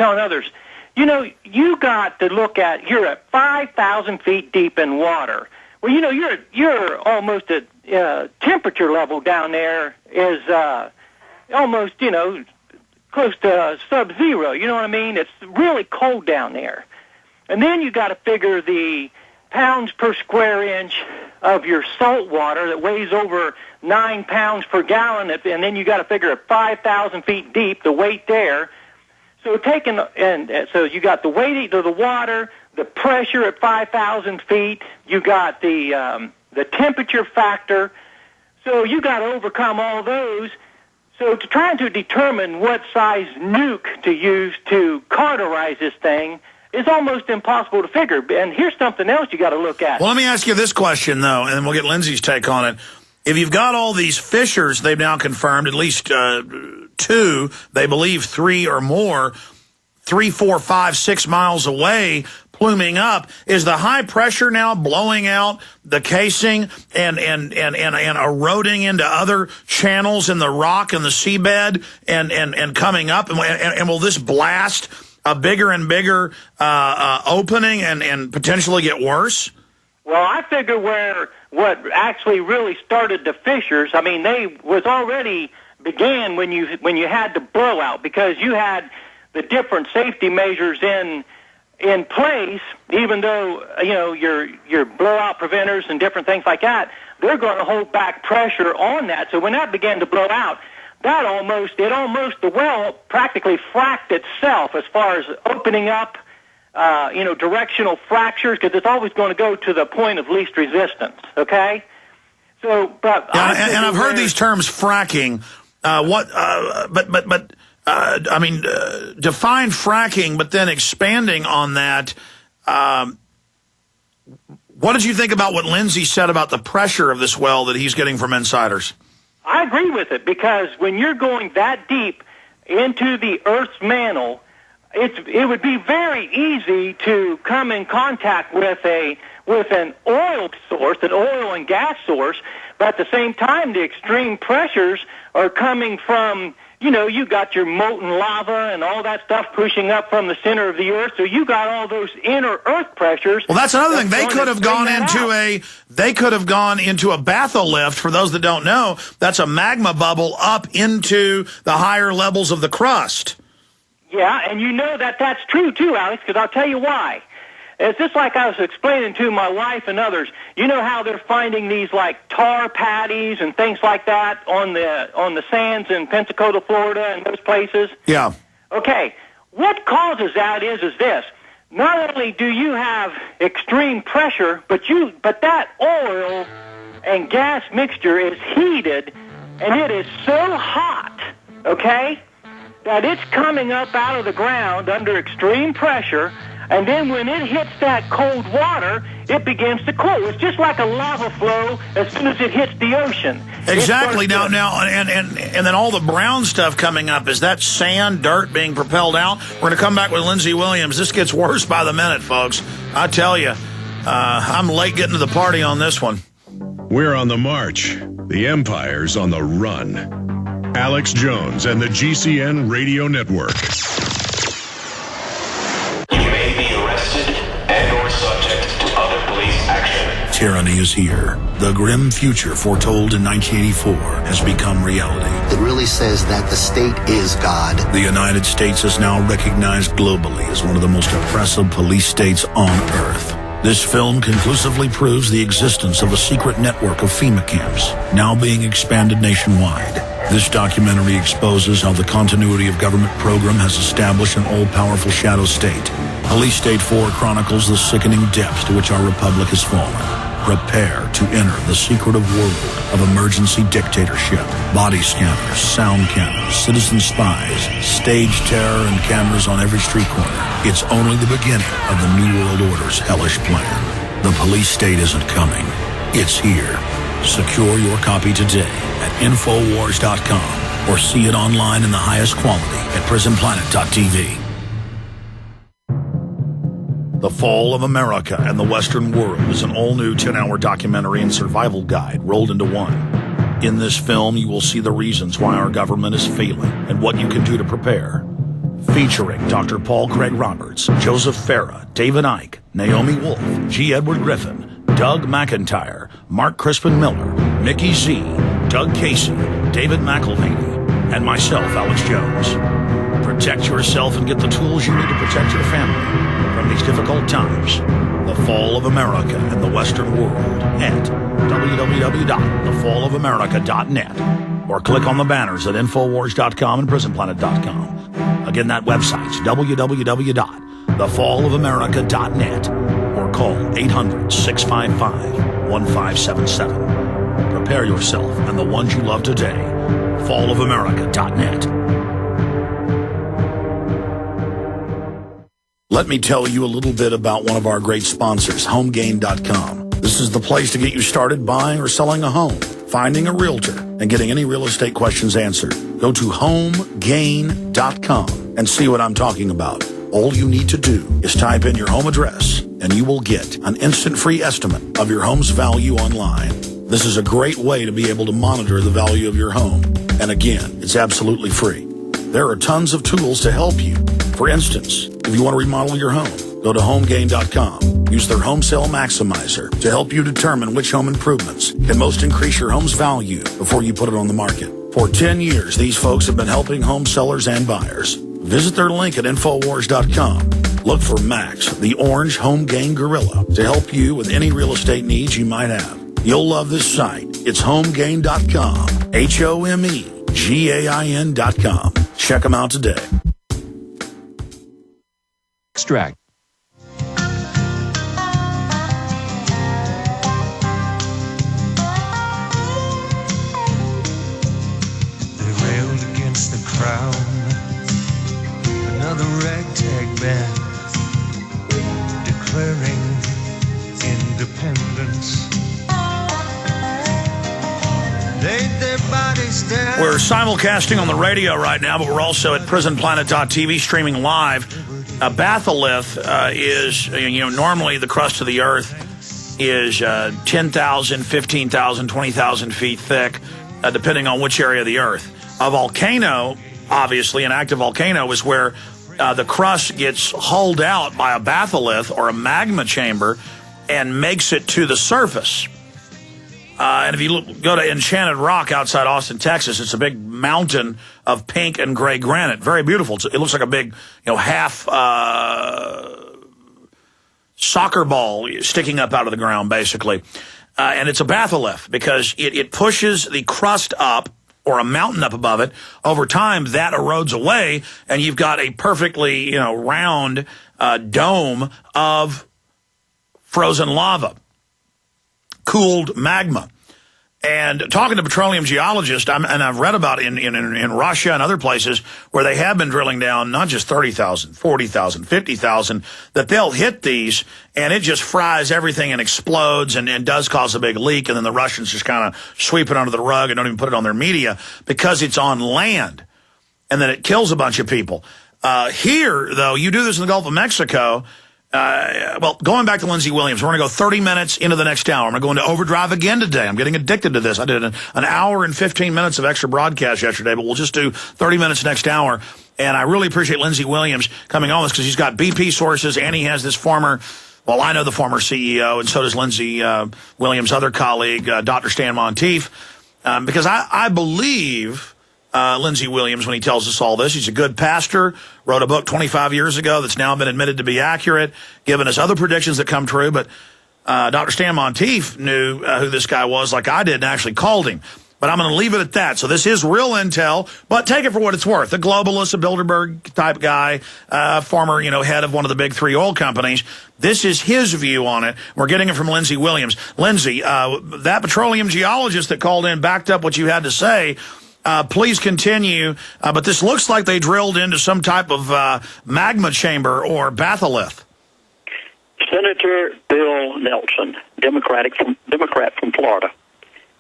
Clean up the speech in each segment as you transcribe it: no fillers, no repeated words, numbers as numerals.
telling others, you know, you got to look at, you're at 5,000 feet deep in water. Well, you know, you're almost at temperature level down there is almost, you know, close to sub-zero. You know what I mean? It's really cold down there. And then you got to figure the pounds per square inch of your salt water that weighs over 9 pounds per gallon, and then you got to figure at 5,000 feet deep, the weight there. So so you got the weight of the water, the pressure at 5,000 feet, you got the temperature factor. So you got to overcome all those. So trying to determine what size nuke to use to cauterize this thing is almost impossible to figure. And here's something else you got to look at. Well, let me ask you this question, though, and then we'll get Lindsay's take on it. If you've got all these fissures, they've now confirmed, at least 2, they believe 3 or more, 3, 4, 5, 6 miles away, pluming up, is the high pressure now blowing out the casing and eroding into other channels in the rock and the seabed and coming up? And will this blast a bigger and bigger opening and potentially get worse? Well, I figure what actually really started the fissures, I mean, they was already began when you had the blowout, because you had the different safety measures in place. Even though, you know, your blowout preventers and different things like that, they're going to hold back pressure on that. So when that began to blow out, the well practically fracked itself as far as opening up, you know, directional fractures, because it's always going to go to the point of least resistance. Okay, so but yeah, and I've heard these terms fracking. I mean, define fracking, but then expanding on that. What did you think about what Lindsay said about the pressure of this well that he's getting from insiders? I agree with it, because when you're going that deep into the Earth's mantle, it would be very easy to come in contact with an oil source, an oil and gas source, but at the same time, the extreme pressures are coming from, you know, you got your molten lava and all that stuff pushing up from the center of the Earth, so you got all those inner Earth pressures. Well, that's another thing. They could have gone into a bathylift. For those that don't know, that's a magma bubble up into the higher levels of the crust. Yeah, and you know that's true too, Alex, because I'll tell you why. It's just like I was explaining to my wife and others. You know how they're finding these like tar patties and things like that on the sands in Pensacola, Florida, and those places? Yeah. Okay. What causes that is this. Not only do you have extreme pressure, but that oil and gas mixture is heated, and it is so hot, okay, that it's coming up out of the ground under extreme pressure. And then when it hits that cold water, it begins to cool. It's just like a lava flow as soon as it hits the ocean. Exactly. Now, and then all the brown stuff coming up, is that sand, dirt being propelled out? We're going to come back with Lindsay Williams. This gets worse by the minute, folks. I tell you, I'm late getting to the party on this one. We're on the march. The Empire's on the run. Alex Jones and the GCN Radio Network. Tyranny is here. The grim future foretold in 1984 has become reality. It really says that the state is God. The United States is now recognized globally as one of the most oppressive police states on Earth. This film conclusively proves the existence of a secret network of FEMA camps, now being expanded nationwide. This documentary exposes how the continuity of government program has established an all-powerful shadow state. Police State 4 chronicles the sickening depths to which our republic has fallen. Prepare to enter the secretive world of emergency dictatorship, body scanners, sound cannons, citizen spies, stage terror, and cameras on every street corner. It's only the beginning of the New World Order's hellish plan. The police state isn't coming. It's here. Secure your copy today at Infowars.com or see it online in the highest quality at PrisonPlanet.tv. The Fall of America and the Western World is an all-new 10-hour documentary and survival guide rolled into one. In this film, you will see the reasons why our government is failing and what you can do to prepare. Featuring Dr. Paul Craig Roberts, Joseph Farah, David Icke, Naomi Wolf, G. Edward Griffin, Doug McIntyre, Mark Crispin Miller, Mickey Z, Doug Casey, David McElvaney, and myself, Alex Jones. Protect yourself and get the tools you need to protect your family from these difficult times. The Fall of America and the Western World at www.thefallofamerica.net or click on the banners at Infowars.com and PrisonPlanet.com. Again, that website's www.thefallofamerica.net or call 800-655-1577. Prepare yourself and the ones you love today. Fallofamerica.net. Let me tell you a little bit about one of our great sponsors, HomeGain.com. This is the place to get you started buying or selling a home, finding a realtor, and getting any real estate questions answered. Go to HomeGain.com and see what I'm talking about. All you need to do is type in your home address, and you will get an instant free estimate of your home's value online. This is a great way to be able to monitor the value of your home. And again, it's absolutely free. There are tons of tools to help you. For instance, if you want to remodel your home, go to HomeGain.com. Use their Home Sale Maximizer to help you determine which home improvements can most increase your home's value before you put it on the market. For 10 years, these folks have been helping home sellers and buyers. Visit their link at Infowars.com. Look for Max, the orange HomeGain Gorilla, to help you with any real estate needs you might have. You'll love this site. It's HomeGain.com. HomeGain.com. Check them out today. Extract. They railed against the crown. Another ragtag band declaring independence. Laid their bodies down. We're simulcasting on the radio right now, but we're also at PrisonPlanet.tv streaming live. A batholith is, normally the crust of the earth is 10,000, 15,000, 20,000 feet thick, depending on which area of the earth. A volcano, obviously, an active volcano is where the crust gets hauled out by a batholith or a magma chamber and makes it to the surface. And if you go to Enchanted Rock outside Austin, Texas, it's a big mountain of pink and gray granite. Very beautiful. It looks like a big, half soccer ball sticking up out of the ground, basically. And it's a batholith because it pushes the crust up or a mountain up above it. Over time, that erodes away, and you've got a perfectly, round dome of frozen lava. Cooled magma. And talking to petroleum geologists, and I've read about in Russia and other places where they have been drilling down not just 30,000, 40,000, 50,000, that they'll hit these and it just fries everything and explodes and does cause a big leak. And then the Russians just kind of sweep it under the rug and don't even put it on their media because it's on land. And then it kills a bunch of people. Here, though, you do this in the Gulf of Mexico. Going back to Lindsey Williams, we're going to go 30 minutes into the next hour. I'm going to go into overdrive again today. I'm getting addicted to this. I did an hour and 15 minutes of extra broadcast yesterday, but we'll just do 30 minutes next hour. And I really appreciate Lindsey Williams coming on this because he's got BP sources and he has this former, I know the former CEO, and so does Lindsey Williams' other colleague, Dr. Stan Monteith, because I believe Lindsey Williams when he tells us all this. He's a good pastor, wrote a book 25 years ago that's now been admitted to be accurate, given us other predictions that come true. But Dr. Stan Monteith knew who this guy was like I did and actually called him. But I'm going to leave it at that. So this is real intel, but take it for what it's worth. A globalist, a Bilderberg-type guy, former, head of one of the big three oil companies. This is his view on it. We're getting it from Lindsey Williams. Lindsey, that petroleum geologist that called in backed up what you had to say. Please continue, but this looks like they drilled into some type of magma chamber or batholith. Senator Bill Nelson, Democrat from Florida,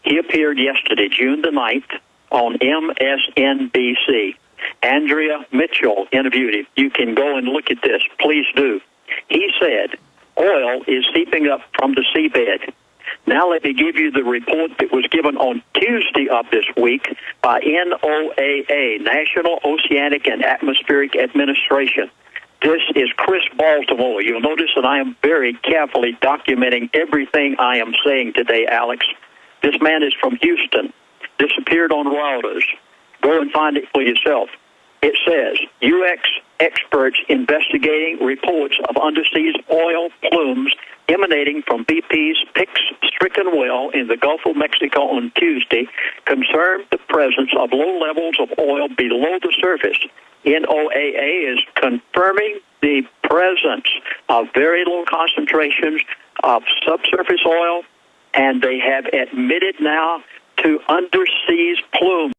he appeared yesterday, June the 9th, on MSNBC. Andrea Mitchell interviewed him. You can go and look at this. Please do. He said, oil is seeping up from the seabed. Now let me give you the report that was given on Tuesday of this week by NOAA, National Oceanic and Atmospheric Administration. This is Chris Baltimore. You'll notice that I am very carefully documenting everything I am saying today, Alex. This man is from Houston. This appeared on Reuters. Go and find it for yourself. It says, U.S. experts investigating reports of undersea oil plumes emanating from BP's Pix-stricken well in the Gulf of Mexico on Tuesday confirmed the presence of low levels of oil below the surface. NOAA is confirming the presence of very low concentrations of subsurface oil, and they have admitted now to undersea plumes.